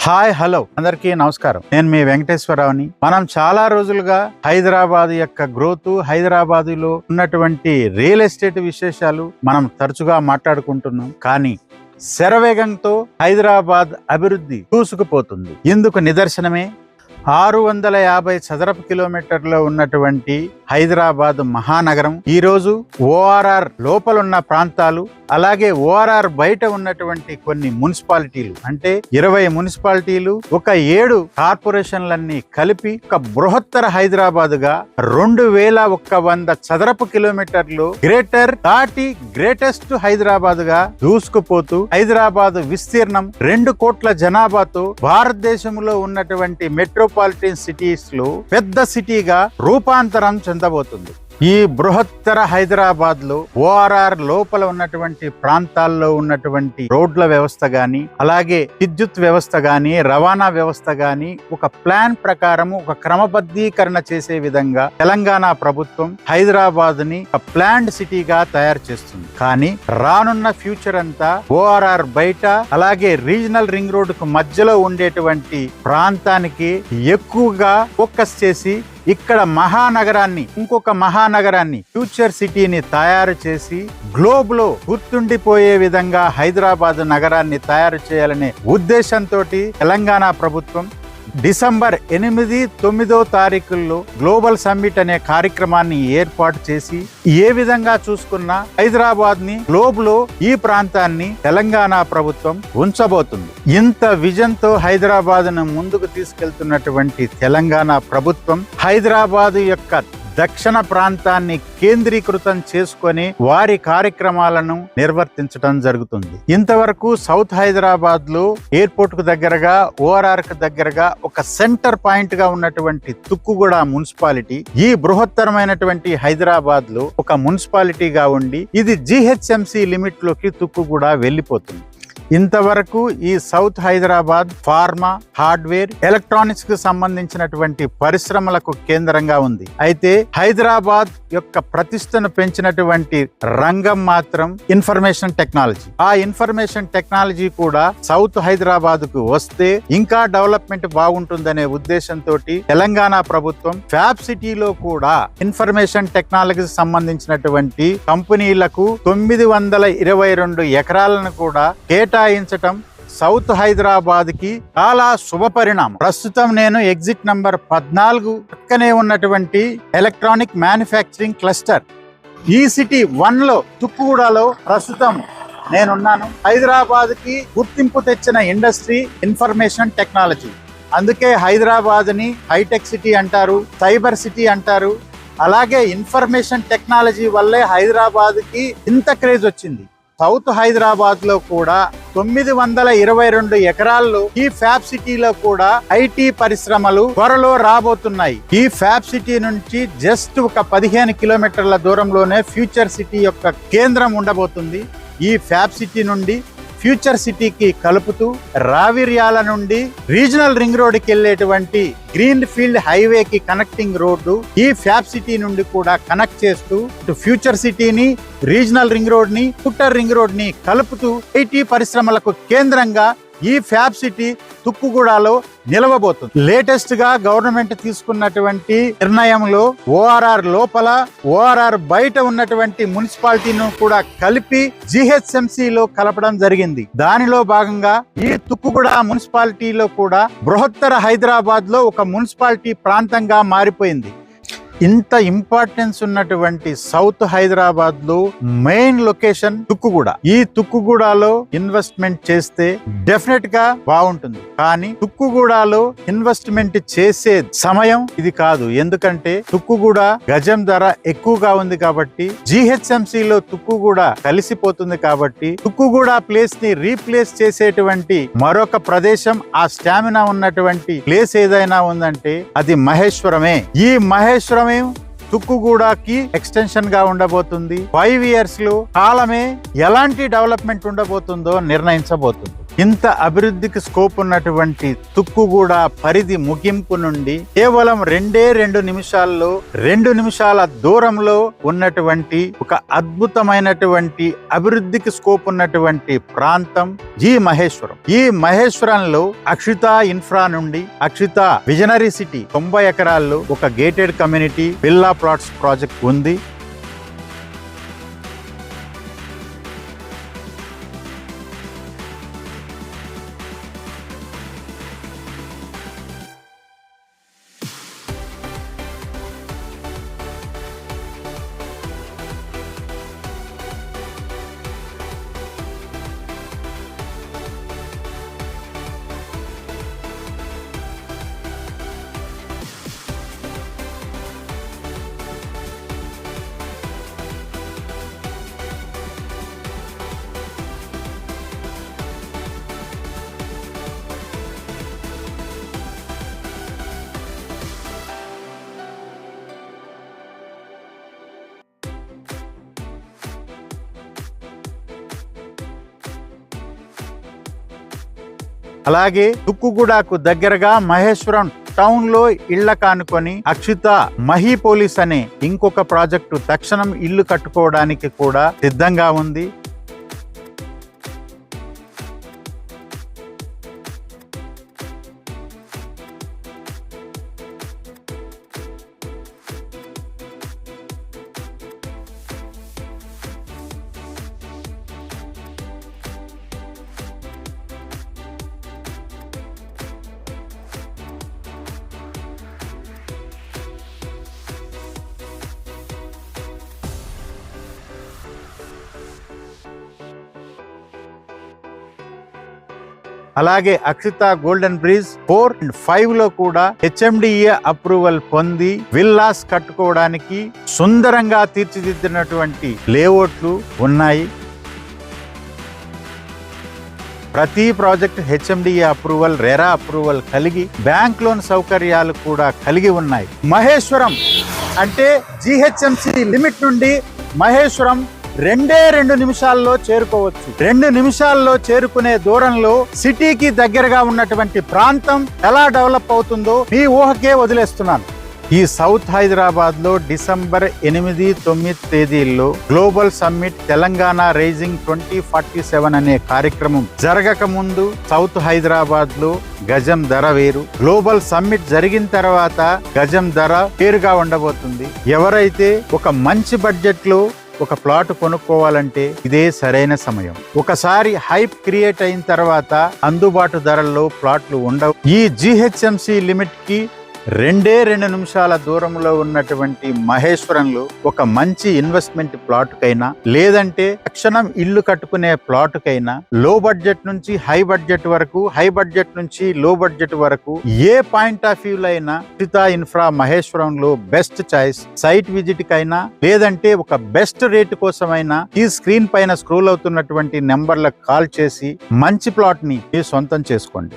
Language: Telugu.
హాయ్ హలో అందరికీ నమస్కారం. నేను మీ వెంకటేశ్వరరావుని. మనం చాలా రోజులుగా హైదరాబాద్ యొక్క గ్రోత్, హైదరాబాద్ లో ఉన్నటువంటి రియల్ ఎస్టేట్ విశేషాలు మనం తరచుగా మాట్లాడుకుంటున్నాం. కానీ శరవేగంతో హైదరాబాద్ అభివృద్ధి దూసుకుపోతుంది. ఇందుకు నిదర్శనమే 650 చదరపు కిలోమీటర్లో ఉన్నటువంటి హైదరాబాద్ మహానగరం. ఈ రోజు ఓఆర్ఆర్ లోపలున్న ప్రాంతాలు, అలాగే ఓఆర్ఆర్ బయట ఉన్నటువంటి కొన్ని మున్సిపాలిటీలు, అంటే 20 మున్సిపాలిటీలు, ఒక 7 కార్పొరేషన్లన్నీ కలిపి ఒక బృహత్తర హైదరాబాద్ గా 2100 చదరపు కిలోమీటర్లు గ్రేటర్ దాటి గ్రేటెస్ట్ హైదరాబాద్ గా దూసుకుపోతూ హైదరాబాద్ విస్తీర్ణం 2 కోట్ల జనాభాతో భారతదేశంలో ఉన్నటువంటి మెట్రోపాలిటన్ సిటీస్ లో పెద్ద సిటీగా రూపాంతరం చెందబోతుంది. ఈ బృహత్తర హైదరాబాద్ లో ఓఆర్ఆర్ లోపల ఉన్నటువంటి ప్రాంతాల్లో ఉన్నటువంటి రోడ్ల వ్యవస్థ గాని, అలాగే విద్యుత్ వ్యవస్థ గాని, రవాణా వ్యవస్థ గాని ఒక ప్లాన్ ప్రకారం ఒక క్రమబద్ధీకరణ చేసే విధంగా తెలంగాణ ప్రభుత్వం హైదరాబాద్ ని ఒక ప్లాన్డ్ సిటీగా తయారు చేస్తుంది. కానీ రానున్న ఫ్యూచర్ అంతా ఓఆర్ఆర్ బయట, అలాగే రీజనల్ రింగ్ రోడ్ కు మధ్యలో ఉండేటువంటి ప్రాంతానికి ఎక్కువగా ఫోకస్ చేసి ఇక్కడ మహానగరాన్ని, ఇంకొక మహానగరాన్ని, ఫ్యూచర్ సిటీని తయారు చేసి గ్లోబ్ లో గుర్తుండిపోయే విధంగా హైదరాబాద్ నగరాన్ని తయారు చేయాలనే ఉద్దేశంతో తెలంగాణ ప్రభుత్వం డిసెంబర్ 8, 9 తారీఖుల్లో గ్లోబల్ సమ్మిట్ అనే కార్యక్రమాన్ని ఏర్పాటు చేసి ఏ విధంగా చూసుకున్నా హైదరాబాద్ ని గ్లోబ్ లో ఈ ప్రాంతాన్ని తెలంగాణ ప్రభుత్వం ఉంచబోతుంది. ఇంత విజన్ తో హైదరాబాద్ ను ముందుకు తీసుకెళ్తున్నటువంటి తెలంగాణ ప్రభుత్వం హైదరాబాద్ యొక్క దక్షిణ ప్రాంతాన్ని కేంద్రీకృతం చేసుకొని వారి కార్యక్రమాలను నిర్వర్తించడం జరుగుతుంది. ఇంతవరకు సౌత్ హైదరాబాద్ లో ఎయిర్పోర్ట్ కు దగ్గరగా, ఓఆర్ఆర్ కు దగ్గరగా ఒక సెంటర్ పాయింట్ గా ఉన్నటువంటి తుక్కుగూడ మున్సిపాలిటీ ఈ బృహత్తరమైనటువంటి హైదరాబాద్ లో ఒక మున్సిపాలిటీగా ఉండి ఇది జిహెచ్ఎంసి లిమిట్ లోకి తుక్కుగూడ వెళ్లిపోతుంది. ఇంతవరకు ఈ south Hyderabad pharma, hardware, electronics కు సంబంధించినటువంటి పరిశ్రమలకు కేంద్రంగా ఉంది. అయితే హైదరాబాద్ యొక్క ప్రతిష్టను పెంచినటువంటి రంగం మాత్రం ఇన్ఫర్మేషన్ టెక్నాలజీ. ఆ ఇన్ఫర్మేషన్ టెక్నాలజీ కూడా సౌత్ హైదరాబాద్ కు వస్తే ఇంకా డెవలప్మెంట్ బాగుంటుందనే ఉద్దేశంతో తెలంగాణ ప్రభుత్వం ఫ్యాబ్ సిటీలో కూడా ఇన్ఫర్మేషన్ టెక్నాలజీకి సంబంధించినటువంటి కంపెనీలకు 922 ఎకరాలను కూడా కేటాయించటం సౌత్ హైదరాబాద్ కి చాలా శుభ పరిణామం. ప్రస్తుతం నేను ఎగ్జిట్ నంబర్ 14 పక్కనే ఉన్నటువంటి ఎలక్ట్రానిక్ మ్యానుఫ్యాక్చరింగ్ క్లస్టర్ ఈ సిటీ 1 లో తుక్కుగూడలో ప్రస్తుతం నేనున్నాను. హైదరాబాద్ కి గుర్తింపు తెచ్చిన ఇండస్ట్రీ ఇన్ఫర్మేషన్ టెక్నాలజీ. అందుకే హైదరాబాద్ ని హైటెక్ సిటీ అంటారు, సైబర్ సిటీ అంటారు. అలాగే ఇన్ఫర్మేషన్ టెక్నాలజీ వల్లే హైదరాబాద్ కి ఇంత క్రేజ్ వచ్చింది. సౌత్ హైదరాబాద్ లో కూడా 922 ఎకరాల్లో ఈ ఫ్యాబ్ సిటీలో కూడా ఐటీ పరిశ్రమలు త్వరలో రాబోతున్నాయి. ఈ ఫ్యాబ్ సిటీ నుంచి జస్ట్ ఒక 15 కిలోమీటర్ల దూరంలోనే ఫ్యూచర్ సిటీ యొక్క కేంద్రం ఉండబోతుంది. ఈ ఫ్యాబ్ సిటీ నుండి ఫ్యూచర్ సిటీకి కలుపుతూ రావిర్యాల నుండి రీజనల్ రింగ్ రోడ్ కి వెళ్లేటువంటి గ్రీన్ ఫీల్డ్ హైవేకి కనెక్టింగ్ రోడ్డు ఈ ఫ్యాబ్ సిటీ నుండి కూడా కనెక్ట్ చేస్తూ ఫ్యూచర్ సిటీని, రీజనల్ రింగ్ రోడ్ ని, ఫుటర్ రింగ్ రోడ్ ని కలుపుతూ ఐటీ పరిశ్రమలకు కేంద్రంగా ఈ ఫ్యాబ్ సిటీ తుక్కుగూడలో నిలవబోతుంది. లేటెస్ట్ గా గవర్నమెంట్ తీసుకున్నటువంటి నిర్ణయంలో ఓఆర్ఆర్ లోపల, ఓఆర్ఆర్ బయట ఉన్నటువంటి మున్సిపాలిటీను కూడా కలిపి జిహెచ్ఎంసి లో కలపడం జరిగింది. దానిలో భాగంగా ఈ తుక్కుగూడ మున్సిపాలిటీలో కూడా బృహత్తర హైదరాబాద్ లో ఒక మున్సిపాలిటీ ప్రాంతంగా మారిపోయింది. ఇంత ఇంపార్టెన్స్ ఉన్నటువంటి సౌత్ హైదరాబాద్ లో మెయిన్ లొకేషన్ తుక్కుగూడ. ఈ తుక్కుగూడలో ఇన్వెస్ట్మెంట్ చేస్తే డెఫినెట్ గా బాగుంటుంది. కానీ తుక్కుగూడలో ఇన్వెస్ట్మెంట్ చేసే సమయం ఇది కాదు. ఎందుకంటే తుక్కుగూడ గజం ధర ఎక్కువగా ఉంది కాబట్టి, జిహెచ్ఎంసి లో తుక్కుగూడ కలిసిపోతుంది కాబట్టి తుక్కుగూడ ప్లేస్ ని రీప్లేస్ చేసేటువంటి మరొక ప్రదేశం, ఆ స్టామినా ఉన్నటువంటి ప్లేస్ ఏదైనా ఉందంటే అది మహేశ్వరమే. ఈ మహేశ్వరం తుక్కుగూడకి ఎక్స్టెన్షన్ గా ఉండబోతుంది. 5 years లో కాలమే ఎలాంటి డెవలప్మెంట్ ఉండబోతుందో నిర్ణయించబోతుంది. ఇంత అభివృద్ధికి స్కోప్ ఉన్నటువంటి తుక్కుగూడ పరిధి ముగింపు నుండి కేవలం 2 నిమిషాల్లో 2 నిమిషాల దూరంలో ఉన్నటువంటి ఒక అద్భుతమైనటువంటి అభివృద్ధికి స్కోప్ ఉన్నటువంటి ప్రాంతం ఈ మహేశ్వరం. ఈ మహేశ్వరంలో అక్షిత ఇన్ఫ్రా నుండి అక్షిత విజనరీ సిటీ 90 ఎకరాల్లో ఒక gated community villa plots project ఉంది. అలాగే తుక్కుగూడకు దగ్గరగా మహేశ్వరం టౌన్ లో ఇళ్ల కానుకొని అక్షిత మహీపోలిస్ అనే ఇంకొక ప్రాజెక్టు తక్షణం ఇల్లు కట్టుకోవడానికి కూడా సిద్ధంగా ఉంది. అలాగే అక్షిత గోల్డెన్ బ్రిడ్జ్ 4 and 5 లో కూడా HMDA అప్రూవల్ పొంది విల్లాస్ కట్టుకోవడానికి సుందరంగా తీర్చిదిద్దినటువంటి లేఅవుట్లు ఉన్నాయి. ప్రతి project HMDA approval, RERA approval కలిగి బ్యాంక్ లోన్ సౌకర్యాలు కూడా కలిగి ఉన్నాయి. మహేశ్వరం అంటే GHMC లిమిట్ నుండి మహేశ్వరం 2 నిమిషాల్లో చేరుకోవచ్చు. 2 నిమిషాల్లో చేరుకునే దూరంలో సిటీకి దగ్గరగా ఉన్నటువంటి ప్రాంతం ఎలా డెవలప్ అవుతుందో మీ ఊహకే వదిలేస్తున్నాను. ఈ సౌత్ హైదరాబాద్ లో డిసెంబర్ 8, 9 తేదీల్లో గ్లోబల్ సమ్మిట్ తెలంగాణ రైజింగ్ 2047 అనే కార్యక్రమం జరగక ముందు సౌత్ హైదరాబాద్ లో గజం ధర వేరు, గ్లోబల్ సమ్మిట్ జరిగిన తర్వాత గజం ధర వేరుగా ఉండబోతుంది. ఎవరైతే ఒక మంచి బడ్జెట్ లో ఒక ప్లాట్ కొనుక్కోవాలంటే ఇదే సరైన సమయం. ఒకసారి హైప్ క్రియేట్ అయిన తర్వాత అందుబాటు ధరల్లో ప్లాట్లు ఉండవు. ఈ GHMC లిమిట్ కి 2 నిమిషాల దూరంలో ఉన్నటువంటి మహేశ్వరంలో ఒక మంచి ఇన్వెస్ట్మెంట్ ప్లాట్ కైనా లేదంటే తక్షణం ఇల్లు కట్టుకునే ప్లాట్ కైనా లో బడ్జెట్ నుంచి హై బడ్జెట్ వరకు, హై బడ్జెట్ నుంచి లో బడ్జెట్ వరకు ఏ పాయింట్ ఆఫ్ వ్యూ అయినా అక్షిత ఇన్ఫ్రా మహేశ్వరంలో బెస్ట్ చాయిస్. సైట్ విజిట్ కైనా లేదంటే ఒక బెస్ట్ రేట్ కోసమైనా ఈ స్క్రీన్ పైన స్క్రోల్ అవుతున్నటువంటి నెంబర్లకు కాల్ చేసి మంచి ప్లాట్ ని సొంతం చేసుకోండి.